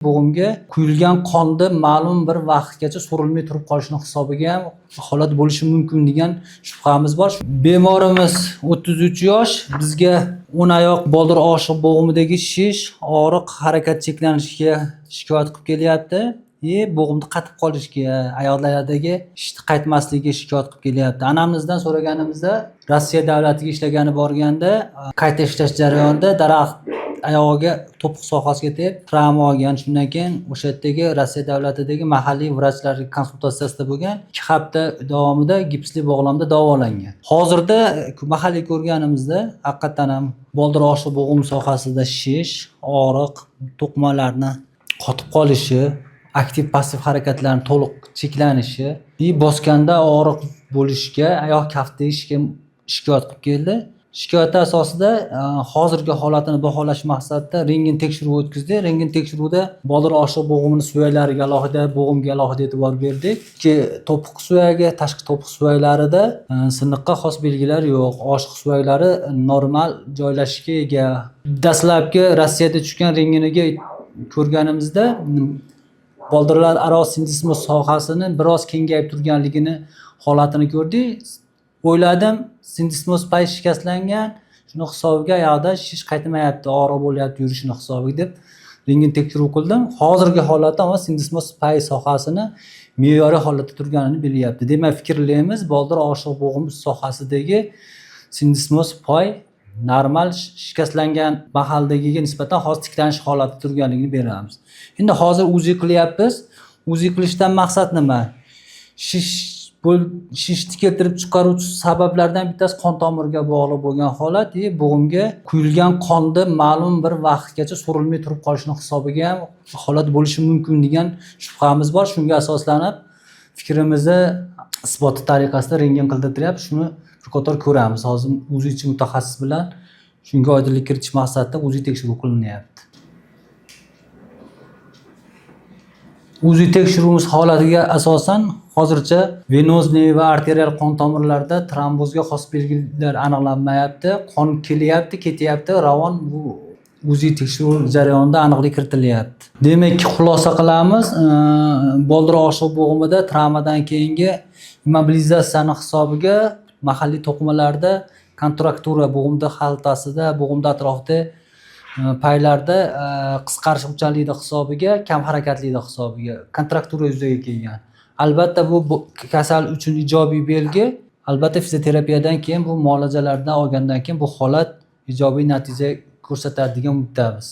Bo'g'imga quyilgan qonni ma'lum bir vaqtgacha so'rilmay turib qolishini hisobiga ham holat bo'lishi mumkin degan shubhamiz bor. Bemorimiz 33 yosh, bizga o'ng oyoq boldir oshiq bo'g'imidagi shish, og'riq, harakat cheklanishiga shikoyat qilib kelyapti. Bo'g'imda qatib qolishga, oyoqlardagi shishni qaytmasligiga shikoyat qilib kelyapti. Anamizdan so'raganimizda Rossiya davlatiga ishlagani borganda, qayta ishlash jarayonida daraxt oyog'iga to'piq sohasiga tegib travma olgan. Shundan keyin o'sha yerdagi Rossiya davlatidagi mahalliy vrachlar konsultatsiyasida bo'lgan 2 hafta davomida gipsli bog'lamda davolangan. Hozirda mahalliy ko'rganimizda haqiqatan ham boldir oshiq bo'g'im sohasida shish, og'riq, to'qimalarni qotib qolishi, aktiv passiv harakatlarning to'liq cheklanishi, bosganda og'riq bo'lishiga, oyoq kafti ishga shikoyat qilib keldi. Shikoyat asosida hozirgi holatini baholash maqsadida rentgen tekshiruvi o'tkazdik. Rentgen tekshiruvida boldir oshiq bo'g'imining suyaklariga alohida, bo'g'imga alohida e'tibor berdik. To'piq suyagi, tashqi to'piq suyaklarida siniqqa xos belgilar yo'q. Oshiq suyaklari normal joylashishga ega. Dastlabki Rossiyada tushgan rentgeniga ko'rganimizda boldirlar aro sindismoz sohasini biroz kengayib turganligini holatini ko'rdik. O'yladim, sindismoz pay shikastlangan, shuni hisobiga oyoqda shish qaytmayapti, og'riq bo'lyapti yurishini hisobiga deb rentgen tekshiruv qildim. Hozirgi holatda ama sindismoz pay sohasini me'yoriy holatda turganini bilyapti. Demak, fikrlaymiz, boldir oshiq bo'g'im sohasidagi sindismoz pay normal shikastlangan mahaldagiga nisbatan hozir tiklanish holatida turganligini beramiz. Endi hozir UZI qilyapmiz. UZI qilishdan maqsad nima? Shishni keltirib chiqaruvchi sabablardan bittasi qon tomiriga bog'liq bo'lgan holat, bo'g'imga quyilgan qonni ma'lum bir vaqtgacha so'rilmay turib qolishini hisobiga ham holat bo'lishi mumkin degan shubhamiz bor. Shunga asoslanib fikrimizni isboti tariqasida rentgen qildirtiryapmiz. Shuni bir qator ko'ramiz. Hozir UZIchi mutaxassis bilan shunga oydinlik kiritish maqsadida UZI tekshiruv qilinyapti. UZI tekshiruvimiz holatiga asosan hozircha venozniy va arterial qon tomirlarida trombozga xos belgilar aniqlanmayapti. Qon kelyapti, ketyapti. Ravon bu UZI tekshiruv jarayonida aniqlik kiritilyapti. Demak, xulosa qilamiz, boldir oshiq bo'g'imida travmadan keyingi immobilizatsiyaning hisobiga mahalliy to'qimalarda kontraktura, bo'g'imda xaltasida, bo'g'imda atrofida paylarda qisqarish uchanligi hisobiga, kam harakatlilik hisobiga kontraktura yuzaga kelgan. Albatta bu kasal uchun ijobiy belgi. Albatta fizioterapiyadan keyin bu muolajalardan olgandan keyin bu holat ijobiy natija ko'rsatadi degan umiddamiz.